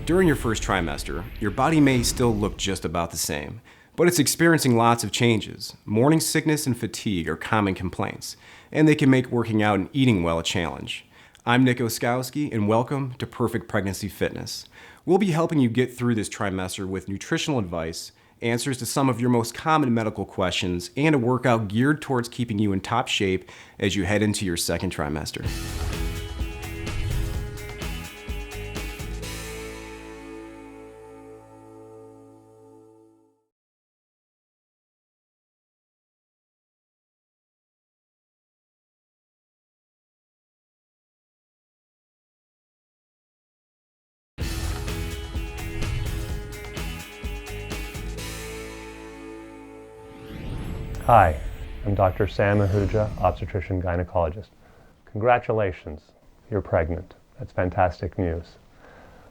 During your first trimester, your body may still look just about the same, but it's experiencing lots of changes. Morning sickness and fatigue are common complaints, and they can make working out and eating well a challenge. I'm Nick Oskowski, and welcome to Perfect Pregnancy Fitness. We'll be helping you get through this trimester with nutritional advice, answers to some of your most common medical questions, and a workout geared towards keeping you in top shape as you head into your second trimester. Hi, I'm Dr. Sam Ahuja, obstetrician gynecologist. Congratulations, you're pregnant. That's fantastic news.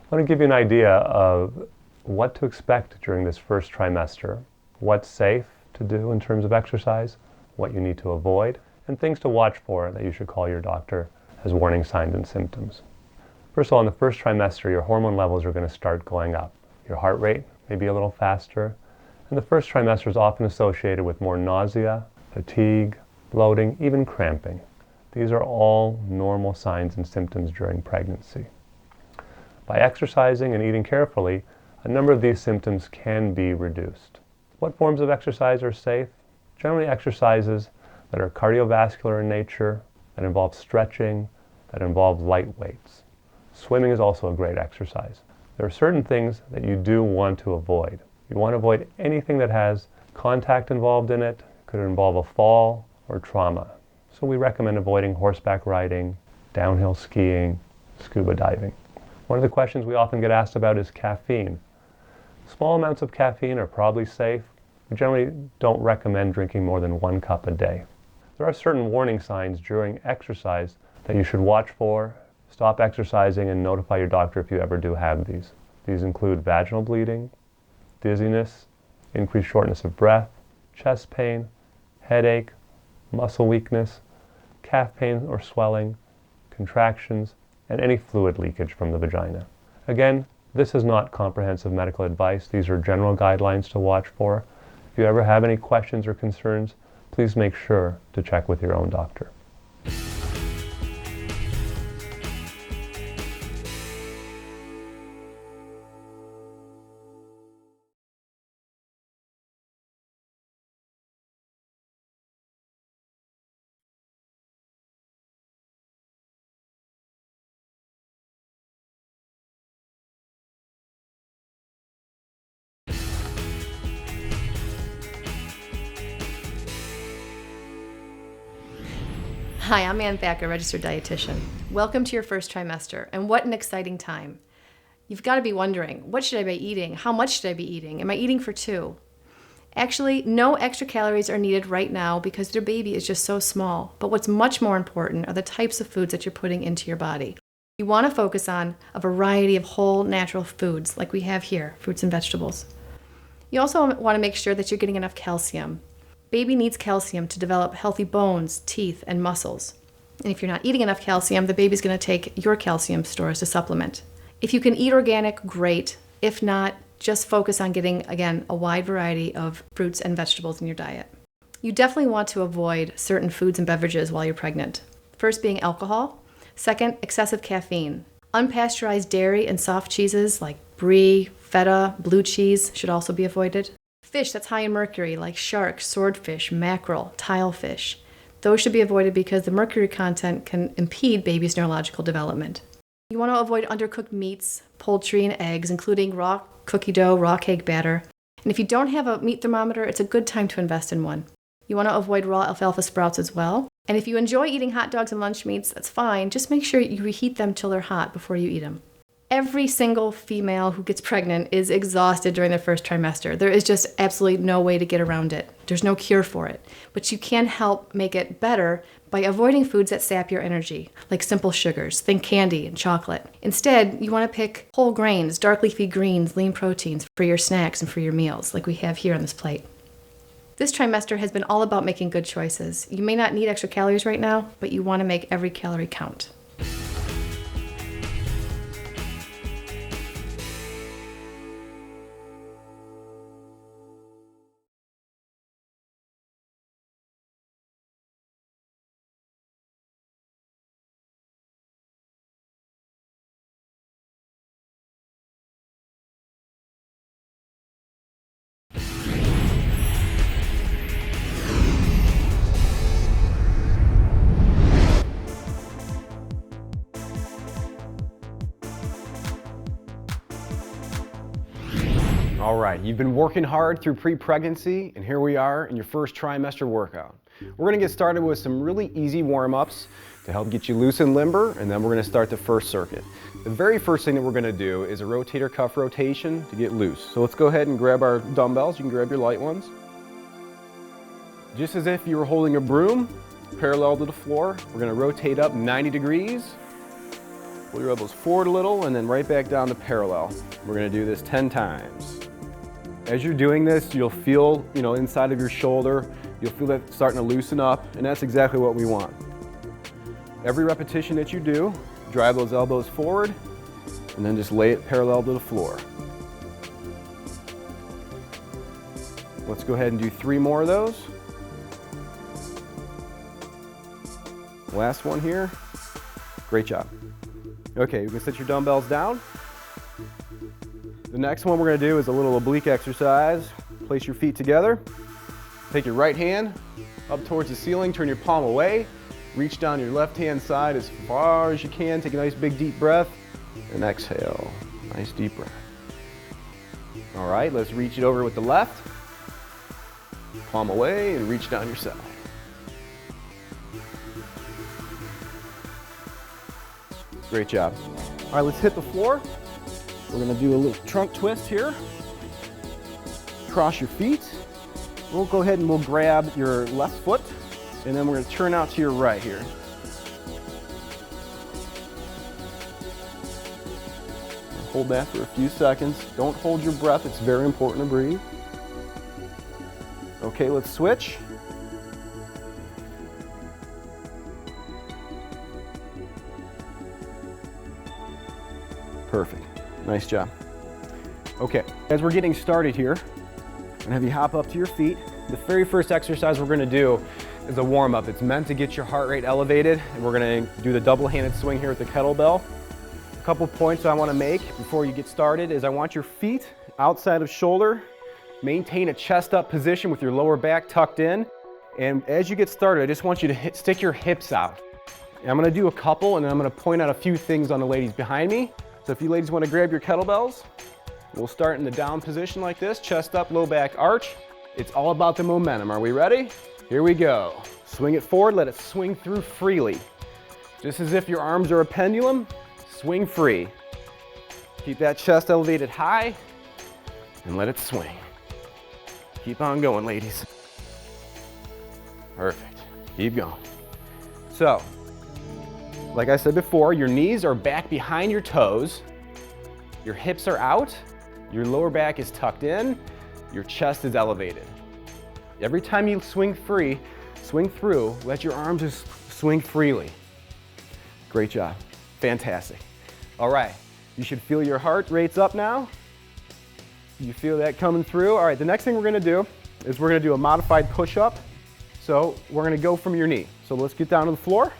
I want to give you an idea of what to expect during this first trimester, what's safe to do in terms of exercise, what you need to avoid, and things to watch for that you should call your doctor as warning signs and symptoms. First of all, in the first trimester, your hormone levels are going to start going up. Your heart rate may be a little faster, and the first trimester is often associated with more nausea, fatigue, bloating, even cramping. These are all normal signs and symptoms during pregnancy. By exercising and eating carefully, a number of these symptoms can be reduced. What forms of exercise are safe? Generally exercises that are cardiovascular in nature, that involve stretching, that involve light weights. Swimming is also a great exercise. There are certain things that you do want to avoid. You want to avoid anything that has contact involved in it, could involve a fall or trauma. So we recommend avoiding horseback riding, downhill skiing, scuba diving. One of the questions we often get asked about is caffeine. Small amounts of caffeine are probably safe. We generally don't recommend drinking more than 1 cup a day. There are certain warning signs during exercise that you should watch for. Stop exercising and notify your doctor if you ever do have these. These include vaginal bleeding, dizziness, increased shortness of breath, chest pain, headache, muscle weakness, calf pain or swelling, contractions, and any fluid leakage from the vagina. Again, this is not comprehensive medical advice. These are general guidelines to watch for. If you ever have any questions or concerns, please make sure to check with your own doctor. Hi, I'm Ann Thacker, registered dietitian. Welcome to your first trimester, and what an exciting time. You've got to be wondering, what should I be eating? How much should I be eating? Am I eating for 2? Actually, no extra calories are needed right now because your baby is just so small. But what's much more important are the types of foods that you're putting into your body. You want to focus on a variety of whole natural foods like we have here, fruits and vegetables. You also want to make sure that you're getting enough calcium. Baby needs calcium to develop healthy bones, teeth, and muscles. And if you're not eating enough calcium, the baby's going to take your calcium stores to supplement. If you can eat organic, great. If not, just focus on getting, again, a wide variety of fruits and vegetables in your diet. You definitely want to avoid certain foods and beverages while you're pregnant. First being alcohol. Second, excessive caffeine. Unpasteurized dairy and soft cheeses like brie, feta, blue cheese should also be avoided. Fish that's high in mercury, like shark, swordfish, mackerel, tilefish. Those should be avoided because the mercury content can impede baby's neurological development. You want to avoid undercooked meats, poultry, and eggs, including raw cookie dough, raw cake batter. And if you don't have a meat thermometer, it's a good time to invest in one. You want to avoid raw alfalfa sprouts as well. And if you enjoy eating hot dogs and lunch meats, that's fine. Just make sure you reheat them till they're hot before you eat them. Every single female who gets pregnant is exhausted during their first trimester. There is just absolutely no way to get around it. There's no cure for it. But you can help make it better by avoiding foods that sap your energy, like simple sugars, think candy and chocolate. Instead, you want to pick whole grains, dark leafy greens, lean proteins for your snacks and for your meals, like we have here on this plate. This trimester has been all about making good choices. You may not need extra calories right now, but you want to make every calorie count. right, you've been working hard through pre-pregnancy, and here we are in your first trimester workout. We're gonna get started with some really easy warm-ups to help get you loose and limber, and then we're gonna start the first circuit. The very first thing that we're gonna do is a rotator cuff rotation to get loose. So let's go ahead and grab our dumbbells. You can grab your light ones. Just as if you were holding a broom, parallel to the floor, we're gonna rotate up 90 degrees. Pull your elbows forward a little and then right back down to parallel. We're gonna do this 10 times. As you're doing this, you'll feel, inside of your shoulder, you'll feel that starting to loosen up, and that's exactly what we want. Every repetition that you do, drive those elbows forward and then just lay it parallel to the floor. Let's go ahead and do 3 more of those. Last one here. Great job. Okay, you can set your dumbbells down. The next one we're going to do is a little oblique exercise. Place your feet together. Take your right hand up towards the ceiling, turn your palm away. Reach down your left hand side as far as you can. Take a nice big deep breath and exhale. Nice deep breath. All right, let's reach it over with the left. Palm away and reach down your side. Great job. All right, let's hit the floor. We're gonna do a little trunk twist here. Cross your feet. We'll go ahead and we'll grab your left foot, and then we're gonna turn out to your right here. Hold that for a few seconds. Don't hold your breath, it's very important to breathe. Okay, let's switch. Perfect. Nice job. Okay, as we're getting started here, I'm gonna have you hop up to your feet. The very first exercise we're gonna do is a warm-up. It's meant to get your heart rate elevated, and we're gonna do the double-handed swing here with the kettlebell. A couple points I wanna make before you get started is I want your feet outside of shoulder. Maintain a chest-up position with your lower back tucked in. And as you get started, I just want you to stick your hips out. And I'm gonna do a couple, and then I'm gonna point out a few things on the ladies behind me. So if you ladies want to grab your kettlebells, we'll start in the down position like this, chest up, low back arch. It's all about the momentum. Are we ready? Here we go. Swing it forward, let it swing through freely. Just as if your arms are a pendulum, swing free. Keep that chest elevated high and let it swing. Keep on going, ladies. Perfect. Keep going. So, like I said before, your knees are back behind your toes, your hips are out, your lower back is tucked in, your chest is elevated. Every time you swing through, let your arms just swing freely. Great job. Fantastic. All right, you should feel your heart rates up now. You feel that coming through. All right, the next thing we're gonna do is we're gonna do a modified push-up. So we're gonna go from your knee. So let's get down to the floor.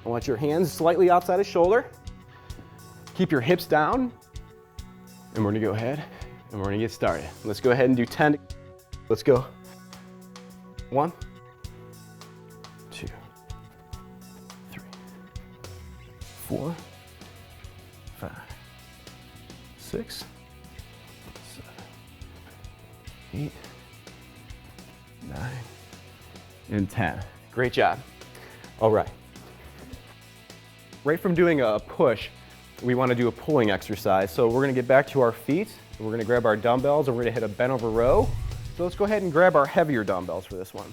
I want your hands slightly outside of shoulder. Keep your hips down. And we're gonna go ahead and we're gonna get started. Let's go ahead and do 10. Let's go. 1, 2, 3, 4, 5, 6, 7, 8, 9, and 10. Great job. All right. Right from doing a push, we want to do a pulling exercise. So we're going to get back to our feet. We're going to grab our dumbbells and we're going to hit a bent over row. So let's go ahead and grab our heavier dumbbells for this one.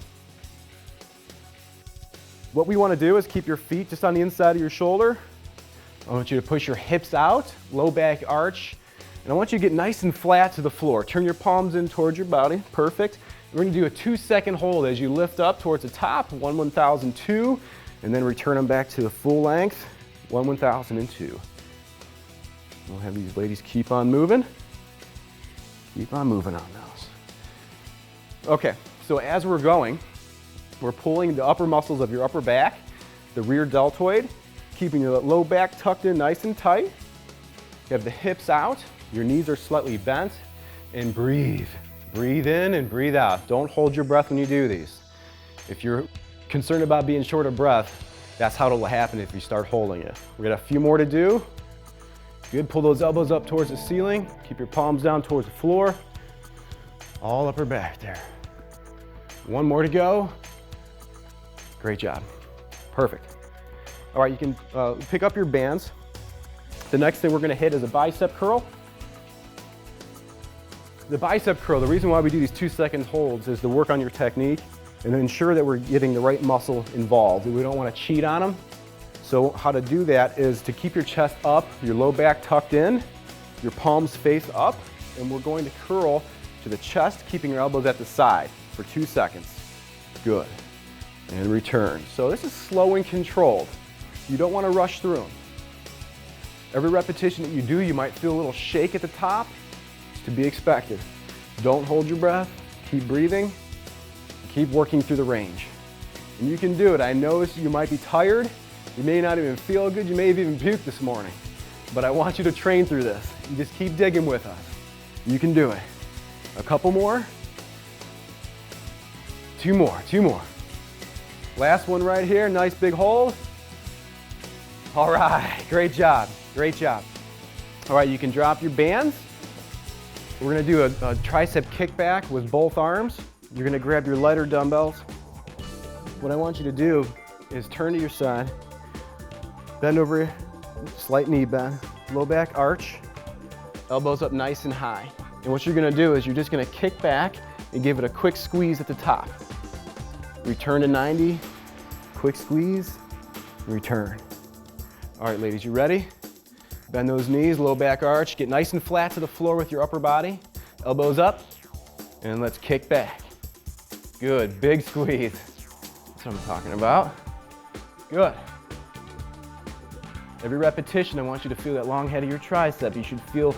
What we want to do is keep your feet just on the inside of your shoulder. I want you to push your hips out, low back arch, and I want you to get nice and flat to the floor. Turn your palms in towards your body. Perfect. We're going to do a 2-second hold as you lift up towards the top, 1,002, and then return them back to the full length. 1,002. We'll have these ladies keep on moving. Keep on moving on those. Okay, so as we're going, we're pulling the upper muscles of your upper back, the rear deltoid, keeping your low back tucked in nice and tight. You have the hips out, your knees are slightly bent, and breathe. Breathe in and breathe out. Don't hold your breath when you do these. If you're concerned about being short of breath, that's how it'll happen if you start holding it. We got a few more to do. Good, pull those elbows up towards the ceiling. Keep your palms down towards the floor. All upper back there. One more to go. Great job. Perfect. All right, you can pick up your bands. The next thing we're gonna hit is a bicep curl. The bicep curl, the reason why we do these 2-second holds is to work on your technique and ensure that we're getting the right muscle involved. We don't wanna cheat on them. So how to do that is to keep your chest up, your low back tucked in, your palms face up, and we're going to curl to the chest, keeping your elbows at the side for 2 seconds. Good. And return. So this is slow and controlled. You don't want to rush through them. Every repetition that you do, you might feel a little shake at the top. It's to be expected. Don't hold your breath. Keep breathing. Keep working through the range. And you can do it. I know you might be tired. You may not even feel good. You may have even puked this morning. But I want you to train through this. You just keep digging with us. You can do it. A couple more. 2 more, 2 more. Last one right here, nice big hold. All right, great job, great job. All right, you can drop your bands. We're gonna do a tricep kickback with both arms. You're gonna grab your lighter dumbbells. What I want you to do is turn to your side, bend over, slight knee bend, low back arch, elbows up nice and high. And what you're gonna do is you're just gonna kick back and give it a quick squeeze at the top. Return to 90, quick squeeze, return. All right, ladies, you ready? Bend those knees, low back arch, get nice and flat to the floor with your upper body, elbows up, and let's kick back. Good, big squeeze. That's what I'm talking about. Good. Every repetition, I want you to feel that long head of your tricep. You should feel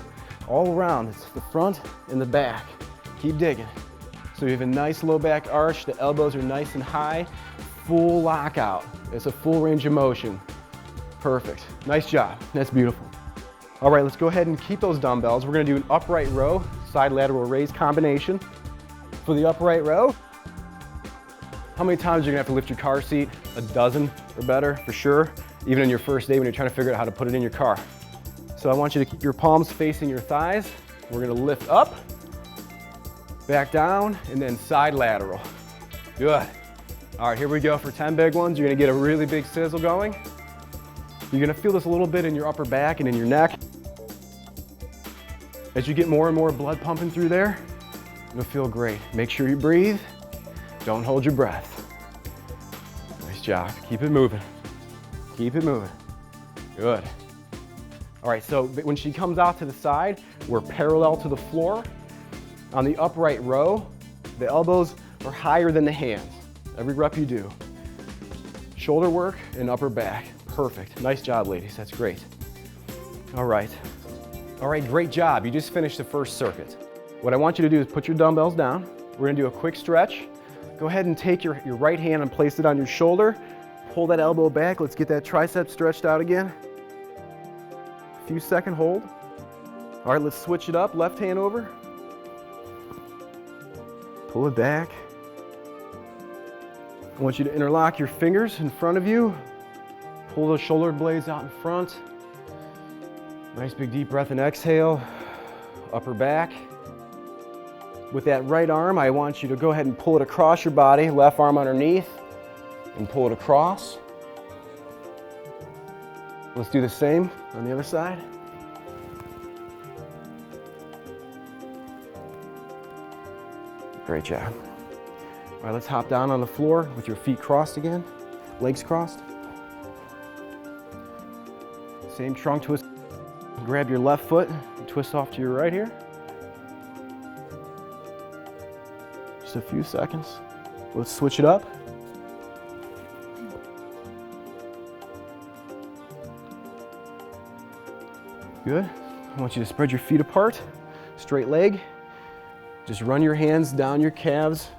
all around. It's the front and the back. Keep digging. So you have a nice low back arch, the elbows are nice and high, full lockout. It's a full range of motion. Perfect, nice job, that's beautiful. All right, let's go ahead and keep those dumbbells. We're gonna do an upright row, side lateral raise combination. For the upright row, how many times are you gonna have to lift your car seat? A dozen or better, for sure. Even on your first day when you're trying to figure out how to put it in your car. So I want you to keep your palms facing your thighs. We're gonna lift up, back down, and then side lateral. Good. All right, here we go for 10 big ones. You're gonna get a really big sizzle going. You're gonna feel this a little bit in your upper back and in your neck. As you get more and more blood pumping through there, it'll feel great. Make sure you breathe. Don't hold your breath. Nice job. Keep it moving. Keep it moving. Good. All right, so when she comes out to the side, we're parallel to the floor. On the upright row, the elbows are higher than the hands. Every rep you do. Shoulder work and upper back. Perfect. Nice job, ladies. That's great. All right. All right, great job. You just finished the first circuit. What I want you to do is put your dumbbells down. We're gonna do a quick stretch. Go ahead and take your right hand and place it on your shoulder. Pull that elbow back. Let's get that tricep stretched out again. Few second hold. All right, let's switch it up. Left hand over. Pull it back. I want you to interlock your fingers in front of you. Pull those shoulder blades out in front. Nice big deep breath and exhale. Upper back. With that right arm, I want you to go ahead and pull it across your body. Left arm underneath and pull it across. Let's do the same on the other side. Great job. All right, let's hop down on the floor with your feet crossed again, legs crossed. Same trunk twist. Grab your left foot and twist off to your right here. Just a few seconds. Let's switch it up. Good. I want you to spread your feet apart, straight leg. Just run your hands down your calves.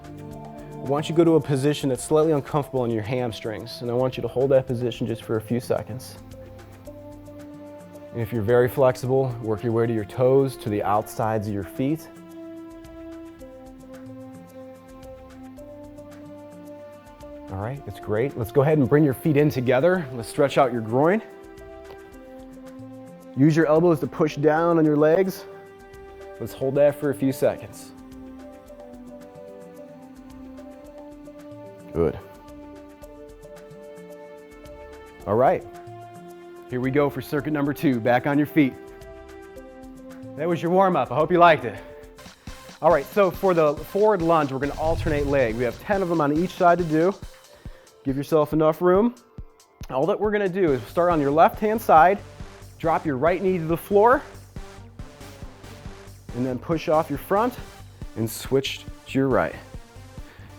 I want you to go to a position that's slightly uncomfortable in your hamstrings, and I want you to hold that position just for a few seconds. And if you're very flexible, work your way to your toes, to the outsides of your feet. All right, that's great. Let's go ahead and bring your feet in together. Let's stretch out your groin. Use your elbows to push down on your legs. Let's hold that for a few seconds. Good. All right, here we go for circuit number 2. Back on your feet. That was your warm-up. I hope you liked it. All right, so for the forward lunge, we're gonna alternate leg. We have 10 of them on each side to do. Give yourself enough room. All that we're gonna do is start on your left-hand side, drop your right knee to the floor, and then push off your front and switch to your right.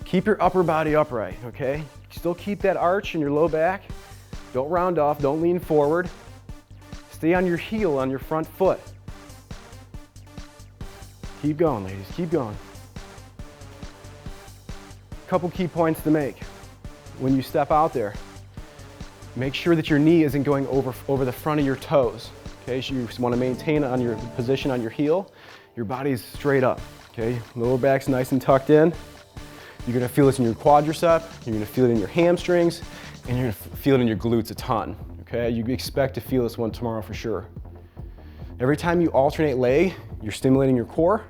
Keep your upper body upright, okay? Still keep that arch in your low back. Don't round off, don't lean forward. Stay on your heel on your front foot. Keep going, ladies, keep going. Couple key points to make. When you step out there, make sure that your knee isn't going over the front of your toes. Okay, so you want to maintain on your position on your heel. Your body's straight up, okay? Lower back's nice and tucked in. You're gonna feel this in your quadricep, you're gonna feel it in your hamstrings, and you're gonna feel it in your glutes a ton, okay? You expect to feel this one tomorrow for sure. Every time you alternate leg, you're stimulating your core,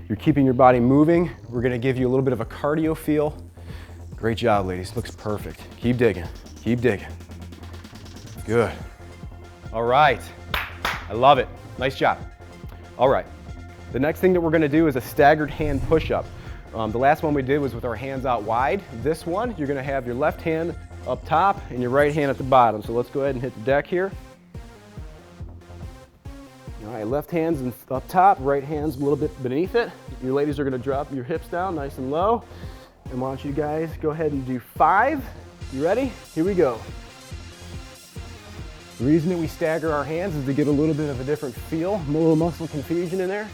you're keeping your body moving. We're gonna give you a little bit of a cardio feel. Great job, ladies, looks perfect. Keep digging, keep digging. Good. All right, I love it, nice job. All right, the next thing that we're gonna do is a staggered hand push-up. The last one we did was with our hands out wide. This one, you're gonna have your left hand up top and your right hand at the bottom. So let's go ahead and hit the deck here. All right, left hand's up top, right hand's a little bit beneath it. You ladies are gonna drop your hips down nice and low. And why don't you guys go ahead and do 5. You ready? Here we go. The reason that we stagger our hands is to get a little bit of a different feel, a little muscle confusion in there.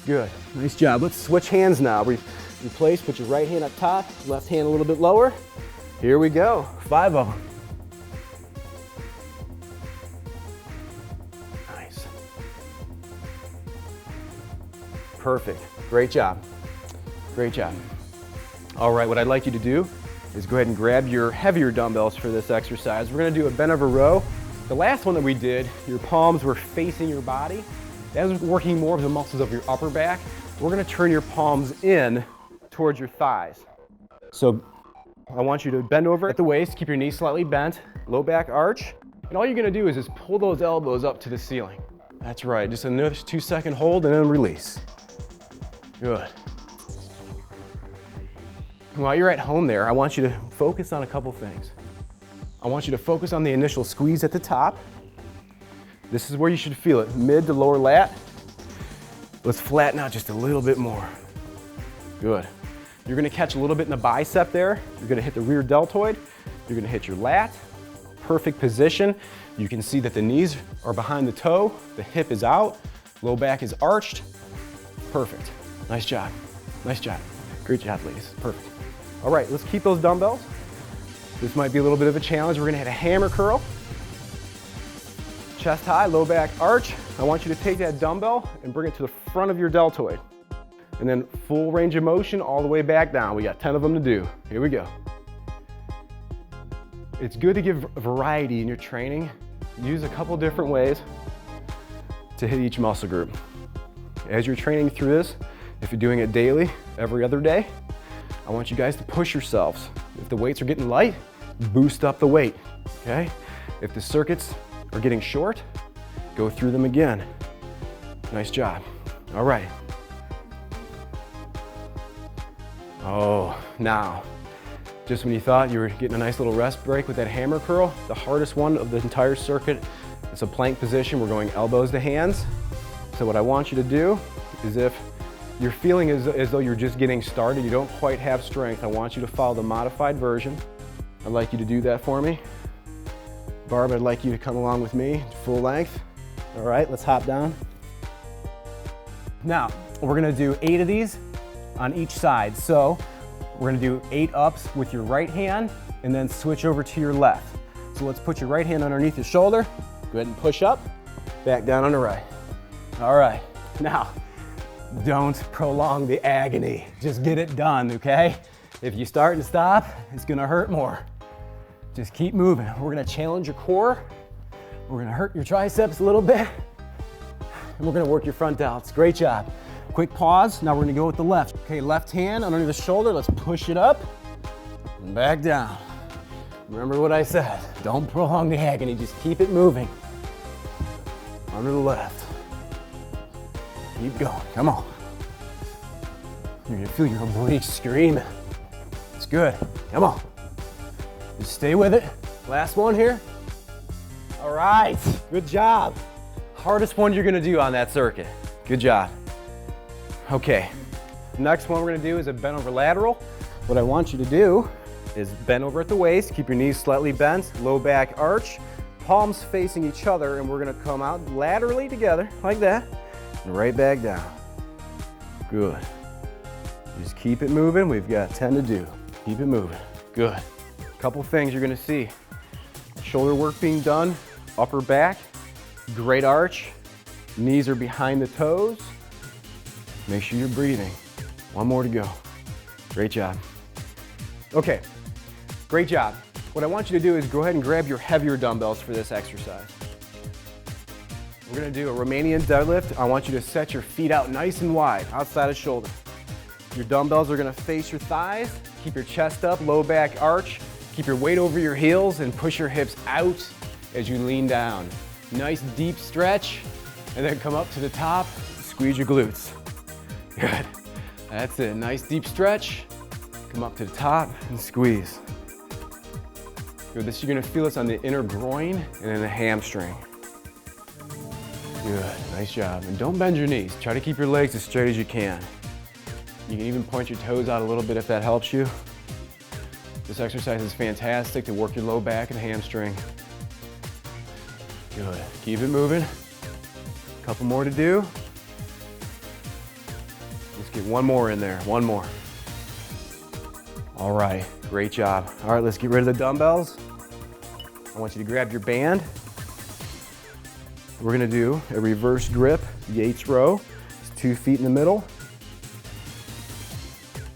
Good, nice job. Let's switch hands now. Replace, put your right hand up top, left hand a little bit lower. Here we go, 5 of them. Nice. Perfect, great job, great job. All right, what I'd like you to do is go ahead and grab your heavier dumbbells for this exercise. We're gonna do a bent over row. The last one that we did, your palms were facing your body. That was working more of the muscles of your upper back. We're gonna turn your palms in towards your thighs. So I want you to bend over at the waist, keep your knees slightly bent, low back arch, and all you're gonna do is just pull those elbows up to the ceiling. That's right, just another 2-second hold and then release. Good. While you're at home there, I want you to focus on a couple things. I want you to focus on the initial squeeze at the top. This is where you should feel it, mid to lower lat. Let's flatten out just a little bit more. Good. You're gonna catch a little bit in the bicep there. You're gonna hit the rear deltoid. You're gonna hit your lat. Perfect position. You can see that the knees are behind the toe, the hip is out, low back is arched. Perfect. Nice job. Nice job. Great job, ladies. Perfect. All right, let's keep those dumbbells. This might be a little bit of a challenge. We're gonna hit a hammer curl. Chest high, low back arch. I want you to take that dumbbell and bring it to the front of your deltoid. And then full range of motion all the way back down. We got 10 of them to do. Here we go. It's good to give variety in your training. Use a couple different ways to hit each muscle group. As you're training through this, if you're doing it daily, every other day, I want you guys to push yourselves. If the weights are getting light, boost up the weight, okay? If the circuits are getting short, go through them again. Nice job. All right. Oh, now, just when you thought you were getting a nice little rest break with that hammer curl, the hardest one of the entire circuit, it's a plank position. We're going elbows to hands. So what I want you to do is if you're feeling as though you're just getting started, you don't quite have strength, I want you to follow the modified version. I'd like you to do that for me. Barb, I'd like you to come along with me, full length. All right, let's hop down. Now, we're gonna do 8 of these on each side. So we're gonna do 8 ups with your right hand and then switch over to your left. So let's put your right hand underneath your shoulder. Go ahead and push up, back down on the right. All right, now, don't prolong the agony. Just get it done, okay? If you start and stop, it's gonna hurt more. Just keep moving. We're gonna challenge your core. We're We're gonna hurt your triceps a little bit, and we're gonna work your front delts. Great job. Quick pause, now we're gonna go with the left. Okay, left hand underneath the shoulder, let's push it up and back down. Remember what I said, don't prolong the agony, just keep it moving. Under the left. Keep going, come on. You're gonna feel your obliques screaming. It's good, come on. Just stay with it. Last one here. All right, good job. Hardest one you're gonna do on that circuit. Good job. Okay, next one we're gonna do is a bent over lateral. What I want you to do is bend over at the waist, keep your knees slightly bent, low back arch, palms facing each other, and we're gonna come out laterally together, like that, and right back down. Good. Just keep it moving, we've got 10 to do. Keep it moving, good. Couple things you're gonna see. Shoulder work being done, upper back, great arch, knees are behind the toes. Make sure you're breathing. One more to go. Great job. Okay, great job. What I want you to do is go ahead and grab your heavier dumbbells for this exercise. We're gonna do a Romanian deadlift. I want you to set your feet out nice and wide, outside of shoulder. Your dumbbells are gonna face your thighs. Keep your chest up, low back arch. Keep your weight over your heels and push your hips out as you lean down. Nice deep stretch, and then come up to the top, squeeze your glutes. Good, that's it, nice deep stretch. Come up to the top and squeeze. Good, you're gonna feel this on the inner groin and then the hamstring. Good, nice job. And don't bend your knees. Try to keep your legs as straight as you can. You can even point your toes out a little bit if that helps you. This exercise is fantastic to work your low back and hamstring. Good, keep it moving. Couple more to do. Let's get one more in there, one more. All right, great job. All right, let's get rid of the dumbbells. I want you to grab your band. We're gonna do a reverse grip, Yates row. It's 2 feet in the middle.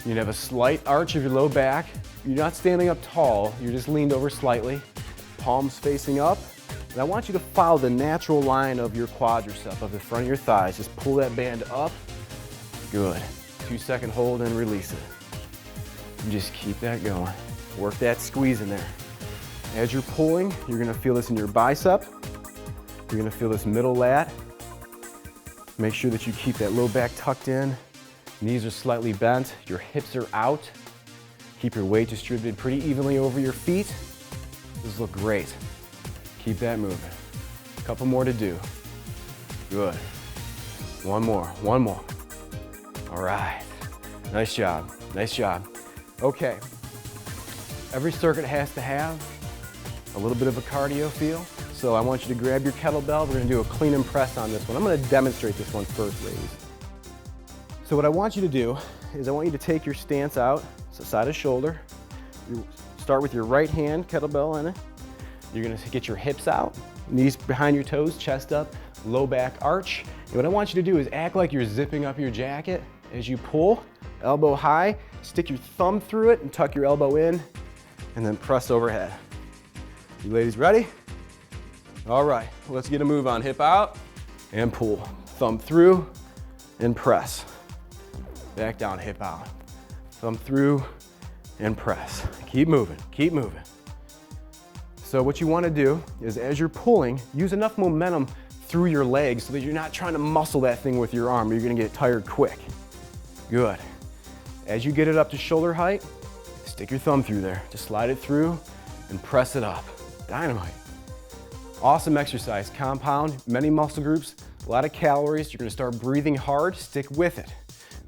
You're gonna have a slight arch of your low back. You're not standing up tall, you're just leaned over slightly. Palms facing up. And I want you to follow the natural line of your quadricep, of the front of your thighs. Just pull that band up. Good. 2-second hold and release it. And just keep that going. Work that squeeze in there. As you're pulling, you're gonna feel this in your bicep. You're gonna feel this middle lat. Make sure that you keep that low back tucked in. Knees are slightly bent, your hips are out. Keep your weight distributed pretty evenly over your feet. These look great. Keep that moving. A couple more to do. Good. One more, one more. All right. Nice job, nice job. Okay. Every circuit has to have a little bit of a cardio feel. So I want you to grab your kettlebell. We're gonna do a clean and press on this one. I'm gonna demonstrate this one first, ladies. So what I want you to do is I want you to take your stance out, so side of shoulder. You start with your right hand, kettlebell in it. You're gonna get your hips out, knees behind your toes, chest up, low back arch. And what I want you to do is act like you're zipping up your jacket as you pull, elbow high, stick your thumb through it and tuck your elbow in, and then press overhead. You ladies ready? All right, let's get a move on. Hip out and pull. Thumb through and press. Back down, hip out. Thumb through and press. Keep moving, keep moving. So what you want to do is as you're pulling, use enough momentum through your legs so that you're not trying to muscle that thing with your arm. You're going to get tired quick. Good. As you get it up to shoulder height, stick your thumb through there. Just slide it through and press it up. Dynamite. Awesome exercise. Compound, many muscle groups, a lot of calories. You're going to start breathing hard. Stick with it.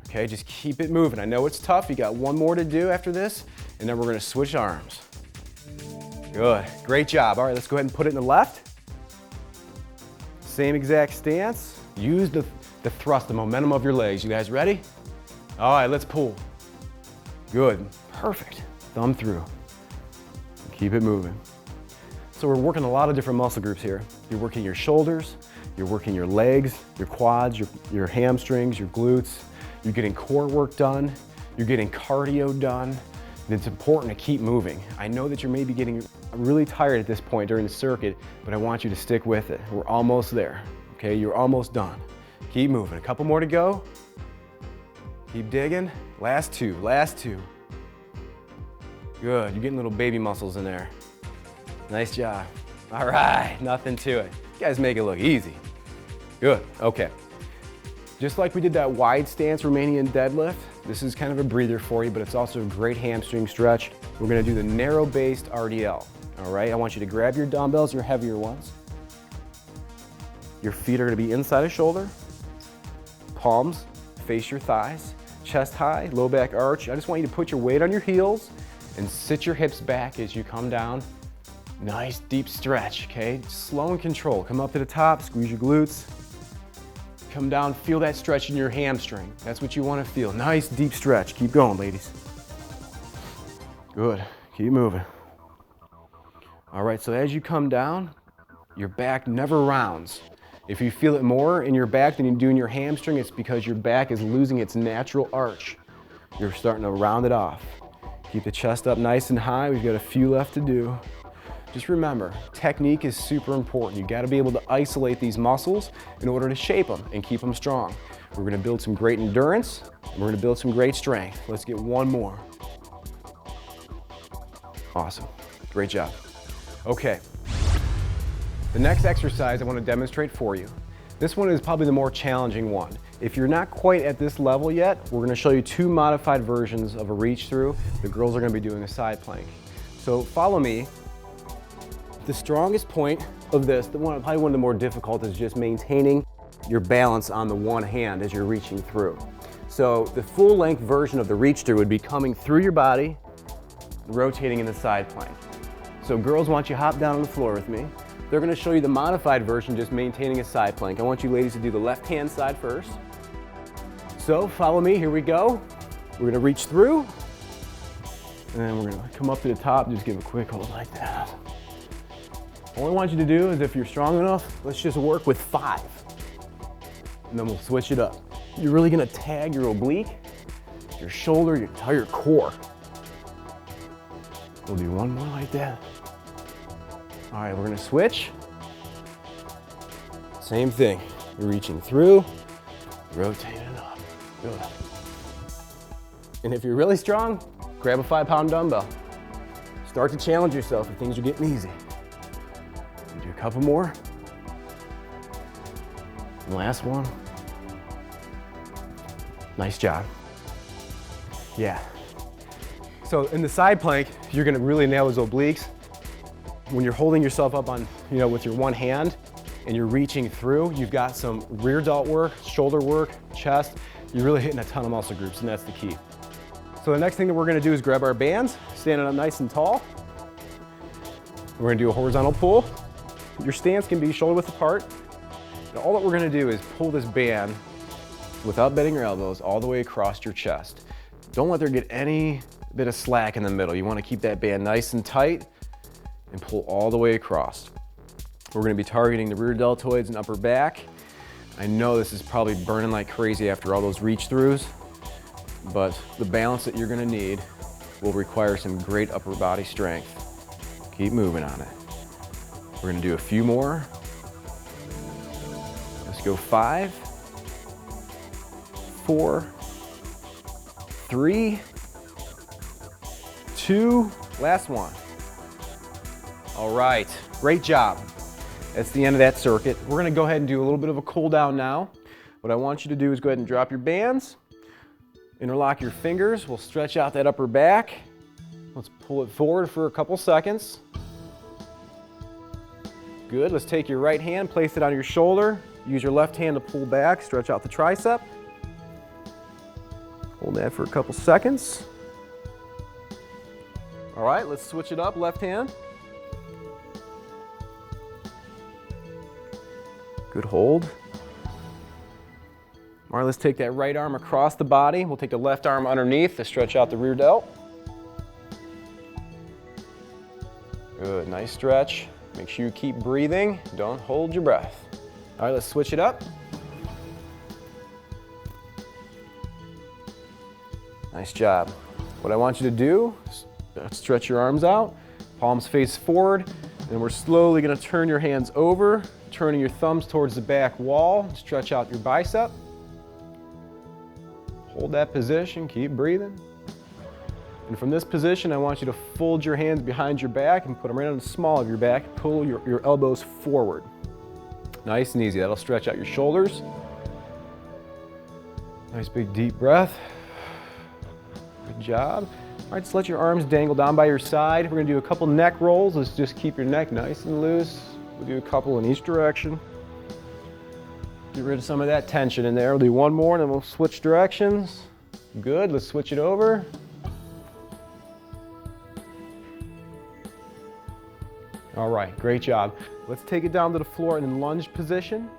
Okay, just keep it moving. I know it's tough. You got one more to do after this, and then we're going to switch arms. Good, great job. All right, let's go ahead and put it in the left. Same exact stance. Use the thrust, the momentum of your legs. You guys ready? All right, let's pull. Good, perfect. Thumb through. Keep it moving. So we're working a lot of different muscle groups here. You're working your shoulders, you're working your legs, your quads, your hamstrings, your glutes. You're getting core work done. You're getting cardio done. And it's important to keep moving. I know that you're maybe getting I'm really tired at this point during the circuit, but I want you to stick with it. We're almost there, okay? You're almost done. Keep moving, a couple more to go. Keep digging, last two, last two. Good, you're getting little baby muscles in there. Nice job. All right, nothing to it. You guys make it look easy. Good, okay. Just like we did that wide stance Romanian deadlift, this is kind of a breather for you, but it's also a great hamstring stretch. We're gonna do the narrow-based RDL, all right? I want you to grab your dumbbells, your heavier ones. Your feet are gonna be inside of shoulder. Palms face your thighs. Chest high, low back arch. I just want you to put your weight on your heels and sit your hips back as you come down. Nice deep stretch, okay? Slow and control. Come up to the top, squeeze your glutes. Come down, feel that stretch in your hamstring. That's what you want to feel. Nice deep stretch. Keep going, ladies. Good, keep moving. All right, so as you come down, your back never rounds. If you feel it more in your back than you do in your hamstring, it's because your back is losing its natural arch. You're starting to round it off. Keep the chest up nice and high. We've got a few left to do. Just remember, technique is super important. You gotta be able to isolate these muscles in order to shape them and keep them strong. We're gonna build some great endurance, and we're gonna build some great strength. Let's get one more. Awesome, great job. Okay, the next exercise I wanna demonstrate for you. This one is probably the more challenging one. If you're not quite at this level yet, we're gonna show you two modified versions of a reach through. The girls are gonna be doing a side plank. So follow me. The strongest point of this, probably one of the more difficult, is just maintaining your balance on the one hand as you're reaching through. So the full length version of the reach through would be coming through your body, rotating in the side plank. So girls, why don't you hop down on the floor with me? They're gonna show you the modified version, just maintaining a side plank. I want you ladies to do the left-hand side first. So follow me, here we go. We're gonna reach through, and then we're gonna come up to the top, just give a quick hold like that. All I want you to do is, if you're strong enough, let's just work with 5. And then we'll switch it up. You're really gonna tag your oblique, your shoulder, your entire core. We'll do one more like that. All right, we're gonna switch. Same thing. You're reaching through, rotating up. Good. And if you're really strong, grab a 5-pound dumbbell. Start to challenge yourself if things are getting easy. Do a couple more. And last one. Nice job. Yeah. So in the side plank, you're gonna really nail those obliques. When you're holding yourself up on, with your one hand and you're reaching through, you've got some rear delt work, shoulder work, chest. You're really hitting a ton of muscle groups, and that's the key. So the next thing that we're gonna do is grab our bands, standing up nice and tall. We're gonna do a horizontal pull. Your stance can be shoulder width apart. And all that we're gonna do is pull this band without bending your elbows all the way across your chest. Don't let there get any bit of slack in the middle. You wanna keep that band nice and tight and pull all the way across. We're gonna be targeting the rear deltoids and upper back. I know this is probably burning like crazy after all those reach throughs, but the balance that you're gonna need will require some great upper body strength. Keep moving on it. We're gonna do a few more. Let's go 5, 4, 3, 2, last one. All right, great job. That's the end of that circuit. We're gonna go ahead and do a little bit of a cool down now. What I want you to do is go ahead and drop your bands, interlock your fingers. We'll stretch out that upper back. Let's pull it forward for a couple seconds. Good, let's take your right hand, place it on your shoulder. Use your left hand to pull back, stretch out the tricep. Hold that for a couple seconds. All right, let's switch it up, left hand. Good hold. All right, let's take that right arm across the body. We'll take the left arm underneath to stretch out the rear delt. Good, nice stretch. Make sure you keep breathing. Don't hold your breath. All right, let's switch it up. Nice job. What I want you to do is stretch your arms out, Palms face forward, and we're slowly gonna turn your hands over, turning your thumbs towards the back wall. Stretch out your bicep. Hold that position, keep breathing. And from this position, I want you to fold your hands behind your back and put them right on the small of your back. Pull your elbows forward. Nice and easy, that'll stretch out your shoulders. Nice big deep breath. Good job. All right, just let your arms dangle down by your side. We're gonna do a couple neck rolls. Let's just keep your neck nice and loose. We'll do a couple in each direction. Get rid of some of that tension in there. We'll do one more and then we'll switch directions. Good, let's switch it over. All right, great job. Let's take it down to the floor in lunge position.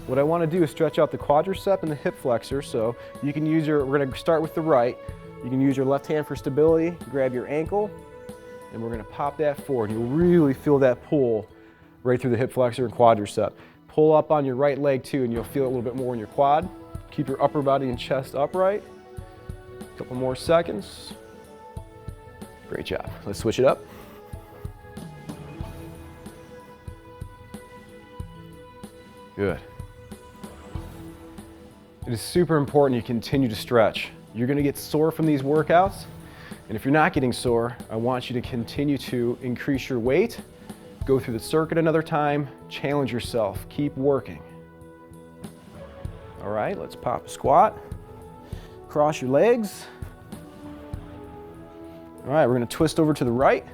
What I want to do is stretch out the quadricep and the hip flexor. So you can use we're going to start with the right. You can use your left hand for stability, grab your ankle, and we're going to pop that forward. You'll really feel that pull right through the hip flexor and quadricep. Pull up on your right leg too, and you'll feel it a little bit more in your quad. Keep your upper body and chest upright. A couple more seconds. Great job. Let's switch it up. Good. It is super important you continue to stretch. You're going to get sore from these workouts, and if you're not getting sore, I want you to continue to increase your weight, go through the circuit another time, challenge yourself, keep working. All right, let's pop a squat. Cross your legs. All right, we're going to twist over to the right.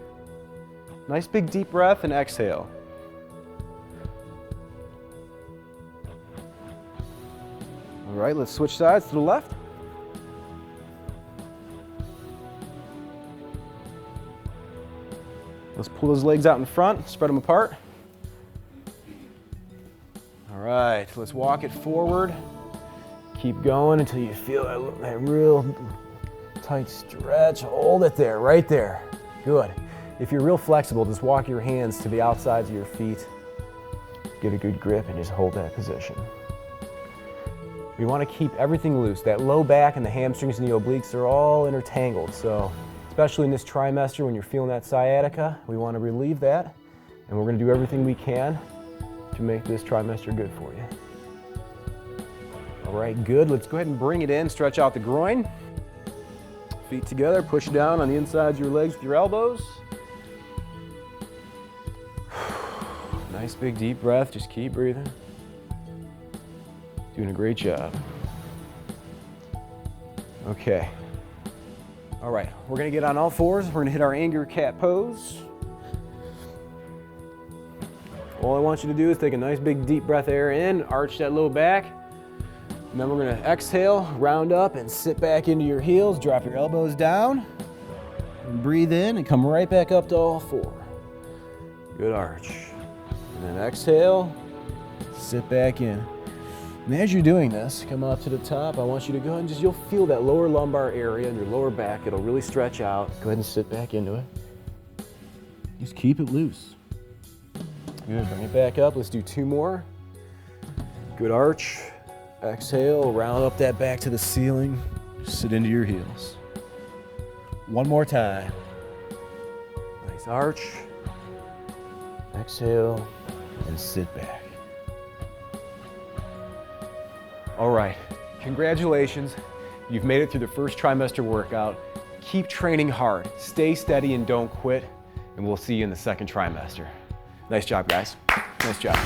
Nice big deep breath and exhale. All right, let's switch sides to the left. Let's pull those legs out in front, spread them apart. All right, let's walk it forward. Keep going until you feel that real tight stretch. Hold it there, right there. Good. If you're real flexible, just walk your hands to the outsides of your feet. Get a good grip and just hold that position. We want to keep everything loose. That low back and the hamstrings and the obliques are all intertangled. So especially in this trimester when you're feeling that sciatica, we want to relieve that. And we're going to do everything we can to make this trimester good for you. All right, good. Let's go ahead and bring it in. Stretch out the groin. Feet together. Push down on the insides of your legs with your elbows. Nice big deep breath. Just keep breathing. Doing a great job. Okay. All right, we're gonna get on all fours. We're gonna hit our angry cat pose. All I want you to do is take a nice big deep breath air in, arch that low back, and then we're gonna exhale, round up and sit back into your heels, drop your elbows down, and breathe in and come right back up to all four. Good arch. And then exhale, sit back in. And as you're doing this, come up to the top. I want you to go ahead and you'll feel that lower lumbar area in your lower back. It'll really stretch out. Go ahead and sit back into it. Just keep it loose. Good, bring it back up. Let's do two more. Good arch. Exhale, round up that back to the ceiling. Sit into your heels. One more time. Nice arch. Exhale, and sit back. All right, congratulations. You've made it through the first trimester workout. Keep training hard, stay steady and don't quit, and we'll see you in the second trimester. Nice job, guys. Nice job.